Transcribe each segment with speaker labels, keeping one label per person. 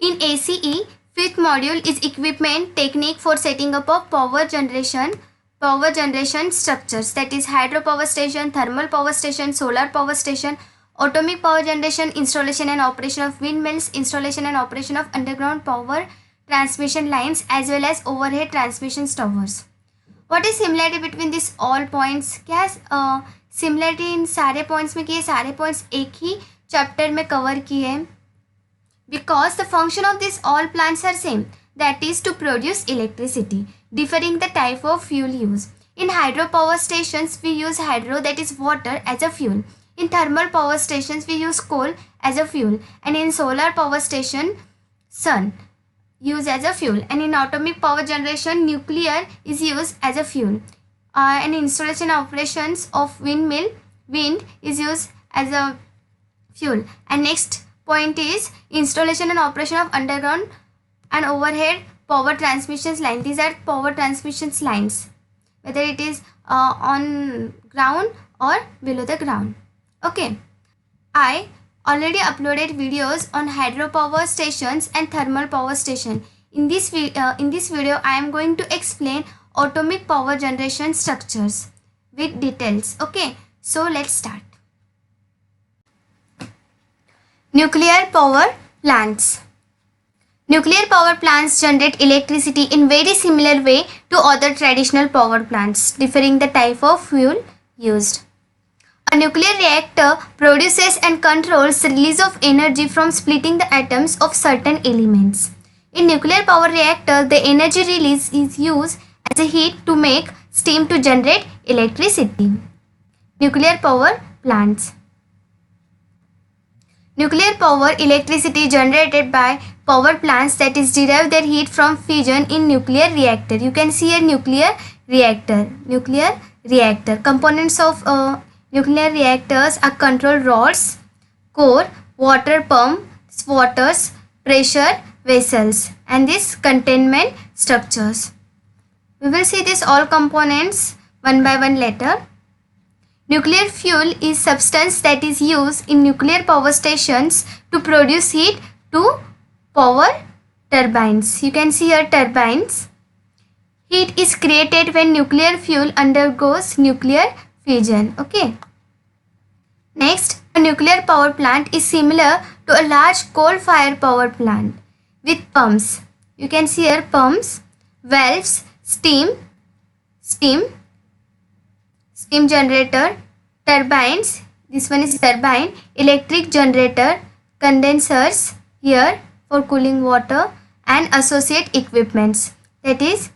Speaker 1: In ACE, fifth module is equipment technique for setting up of power generation structures, that is hydropower station, thermal power station, solar power station, atomic power generation, installation and operation of windmills, installation and operation of underground power transmission lines as well as overhead transmission towers. What is similarity between these all points? क्या similarity इन सारे points में किए, सारे points एक ही chapter में cover किए हैं. Because the function of these all plants are same, that is to produce electricity, differing the type of fuel used. In hydropower stations, we use hydro, that is water, as a fuel. In thermal power stations, we use coal as a fuel. And in solar power station, sun used as a fuel. And in atomic power generation, nuclear is used as a fuel. And installation operations of wind is used as a fuel. And next point is installation and operation of underground and overhead power transmission line. These are power transmission lines, whether it is on ground or below the ground. Okay, I already uploaded videos on hydropower stations and thermal power station. In this video I am going to explain atomic power generation structures with details. Okay, so let's start. Nuclear power plants. Nuclear power plants generate electricity in very similar way to other traditional power plants, differing the type of fuel used. A nuclear reactor produces and controls the release of energy from splitting the atoms of certain elements. In nuclear power reactor, the energy release is used as a heat to make steam to generate electricity. Nuclear power plants. Nuclear power electricity generated by power plants, that is derive their heat from fission in nuclear reactor. You can see a nuclear reactor. Components of nuclear reactors are control rods, core, water pump, waters, pressure vessels, and this containment structures. We will see these all components one by one later. Nuclear fuel is substance that is used in nuclear power stations to produce heat to power turbines. You can see here turbines. Heat is created when nuclear fuel undergoes nuclear fission. Okay. Next, a nuclear power plant is similar to a large coal-fired power plant with pumps. You can see here pumps, valves, steam generator, turbines, this one is turbine, electric generator, condensers here for cooling water, and associate equipments, that is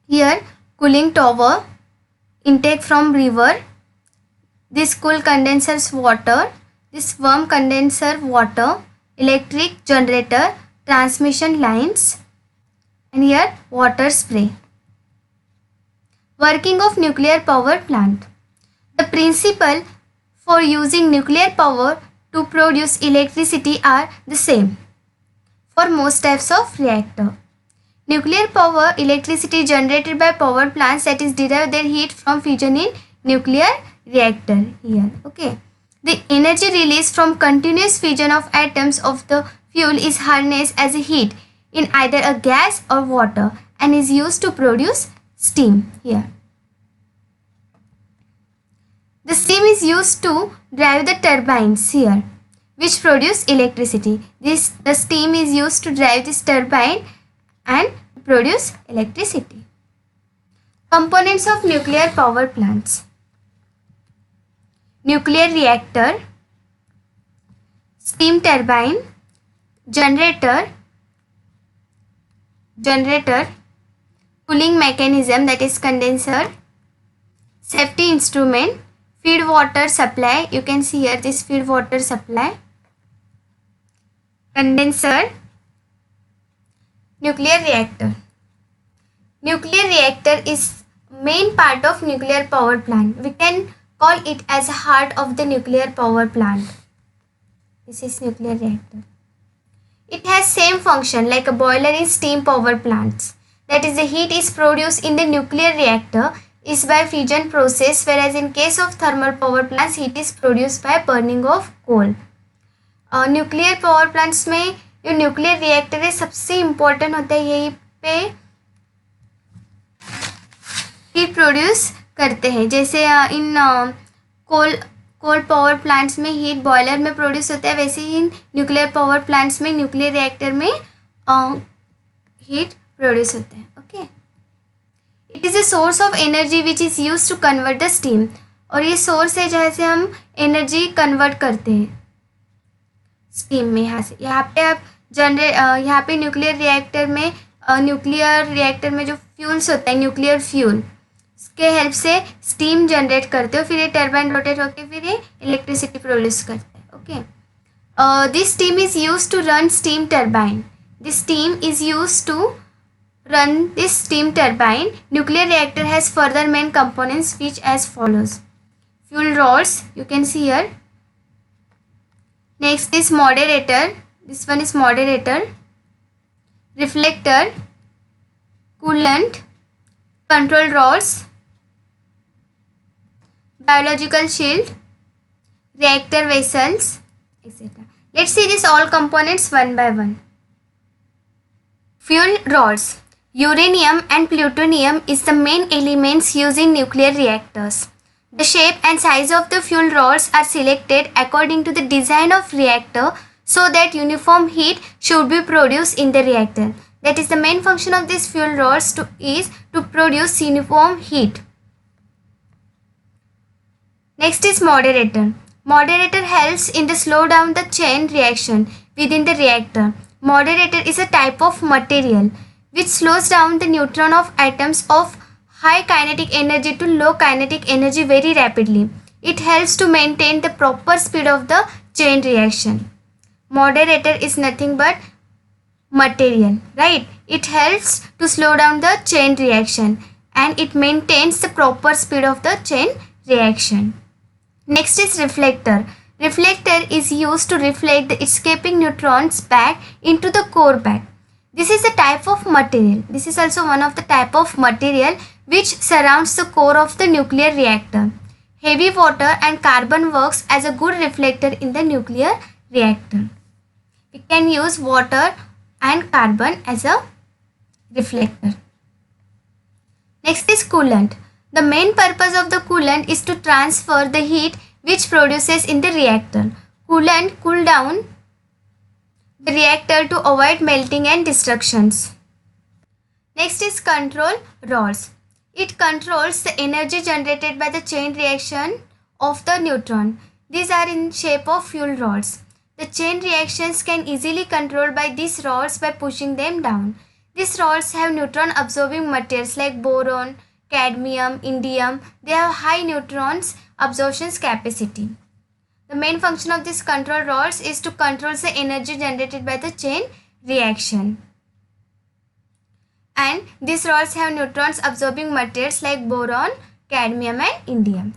Speaker 1: here cooling tower, intake from river, this cool condensers water, this warm condenser water, electric generator, transmission lines, and here water spray. Working of nuclear power plant. The principle for using nuclear power to produce electricity are the same for most types of reactor. Nuclear power electricity generated by power plants, that is derive their heat from fission in nuclear reactor here. Okay. The energy released from continuous fission of atoms of the fuel is harnessed as a heat in either a gas or water and is used to produce steam here. The steam is used to drive the turbines here, which produce electricity. The steam is used to drive this turbine and produce electricity. Components of nuclear power plants. Nuclear reactor, steam turbine, generator, cooling mechanism, that is condenser, safety instrument, feed water supply. You can see here this feed water supply, condenser, nuclear reactor. Nuclear reactor is main part of nuclear power plant. We can call it as a heart of the nuclear power plant. This is nuclear reactor. It has same function like a boiler in steam power plants. That is, the heat is produced in the nuclear reactor is by fission process, whereas in case of thermal power plants, heat is produced by burning of coal. Nuclear power plants में जो nuclear reactor है सबसे important होता है, यहीं पे heat produce करते हैं। जैसे इन कोल पावर प्लांट्स में हीट बॉयलर में प्रोड्यूस होता है, वैसे ही इन न्यूक्लियर पावर प्लांट्स में न्यूक्लियर रिएक्टर में हीट प्रोड्यूस होता है। Okay, it is a source of energy which is use to convert the steam, और ये सोर्स है जहाँ से हम एनर्जी कन्वर्ट करते हैं स्टीम में। यहाँ पे आप यहाँ पे न्यूक्लियर रिएक्टर में जो फ्यूल्स होता है, न्यूक्लियर फ्यूल के हेल्प से स्टीम जनरेट करते हो, फिर ये टर्बाइन रोटेट होकर फिर ये इलेक्ट्रिसिटी प्रोड्यूस करते हैं। Okay, this steam is use to run steam turbine. This steam is use to run this steam turbine. Nuclear reactor has further main components which as follows: fuel rods, you can see here. Next is moderator, this one is moderator, reflector, coolant, control rods, biological shield, reactor vessels, etc. Let's see this all components one by one. Fuel rods. Uranium and plutonium is the main elements used in nuclear reactors. The shape and size of the fuel rods are selected according to the design of reactor so that uniform heat should be produced in the reactor. That is the main function of these fuel rods is to produce uniform heat. Next is moderator. Moderator helps in the slow down the chain reaction within the reactor. Moderator is a type of material which slows down the neutron of atoms of high kinetic energy to low kinetic energy very rapidly. It helps to maintain the proper speed of the chain reaction. Moderator is nothing but material, right? It helps to slow down the chain reaction and it maintains the proper speed of the chain reaction. Next is reflector. Reflector is used to reflect the escaping neutrons back into the core bag. This is a type of material. This is also one of the type of material which surrounds the core of the nuclear reactor. Heavy water and carbon works as a good reflector in the nuclear reactor. We can use water and carbon as a reflector. Next is coolant. The main purpose of the coolant is to transfer the heat which produces in the reactor. Coolant cool down the reactor to avoid melting and destructions. Next is control rods. It controls the energy generated by the chain reaction of the neutron. These are in shape of fuel rods. The chain reactions can easily controlled by these rods by pushing them down. These rods have neutron absorbing materials like boron, cadmium, indium. They have high neutrons absorption capacity. The main function of these control rods is to control the energy generated by the chain reaction. And these rods have neutrons absorbing materials like boron, cadmium and indium.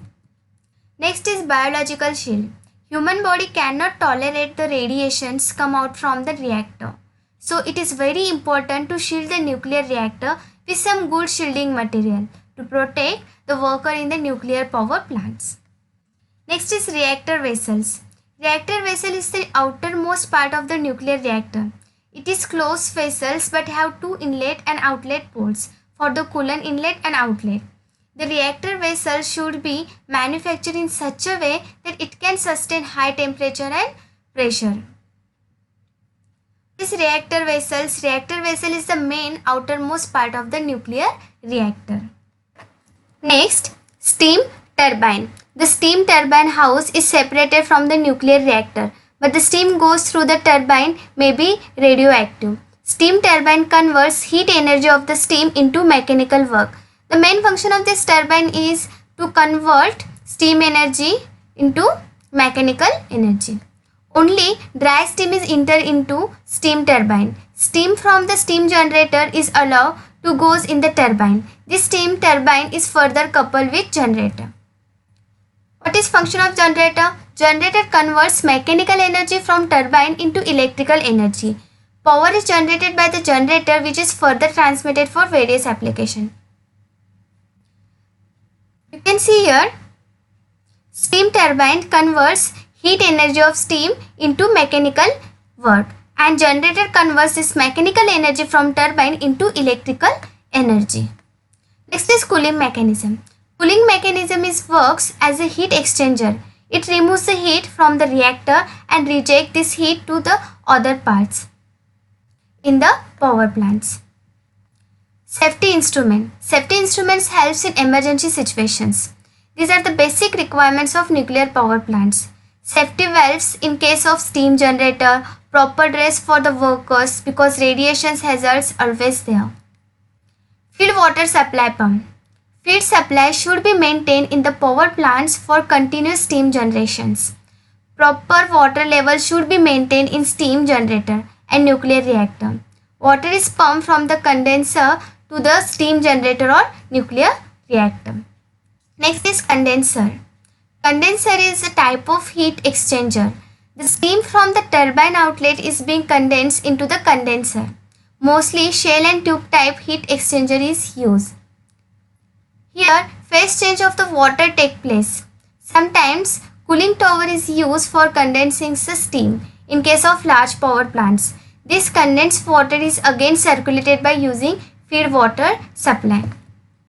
Speaker 1: Next is biological shield. Human body cannot tolerate the radiations come out from the reactor. So it is very important to shield the nuclear reactor with some good shielding material to protect the worker in the nuclear power plants. Next is reactor vessels. Reactor vessel is the outermost part of the nuclear reactor. It is closed vessels but have two inlet and outlet ports for the coolant inlet and outlet. The reactor vessel should be manufactured in such a way that it can sustain high temperature and pressure. This reactor vessel is the main outermost part of the nuclear reactor. Next, steam turbine. The steam turbine house is separated from the nuclear reactor, but the steam goes through the turbine may be radioactive. Steam turbine converts heat energy of the steam into mechanical work. The main function of this turbine is to convert steam energy into mechanical energy. Only dry steam is entered into steam turbine. Steam from the steam generator is allowed to goes in the turbine. This steam turbine is further coupled with generator. What is function of generator? Generator converts mechanical energy from turbine into electrical energy. Power is generated by the generator which is further transmitted for various applications. You can see here, steam turbine converts heat energy of steam into mechanical work, and generator converts this mechanical energy from turbine into electrical energy. Next is cooling mechanism. Cooling mechanism works as a heat exchanger. It removes the heat from the reactor and rejects this heat to the other parts in the power plants. Safety instrument. Safety instruments helps in emergency situations. These are the basic requirements of nuclear power plants. Safety valves in case of steam generator, proper dress for the workers because radiation hazards always there. Feed water supply pump. Feed supply should be maintained in the power plants for continuous steam generations. Proper water level should be maintained in steam generator and nuclear reactor. Water is pumped from the condenser to the steam generator or nuclear reactor. Next is condenser. Condenser is a type of heat exchanger. The steam from the turbine outlet is being condensed into the condenser. Mostly shell and tube type heat exchanger is used. Here, phase change of the water take place. Sometimes cooling tower is used for condensing the steam in case of large power plants. This condensed water is again circulated by using feed water supply.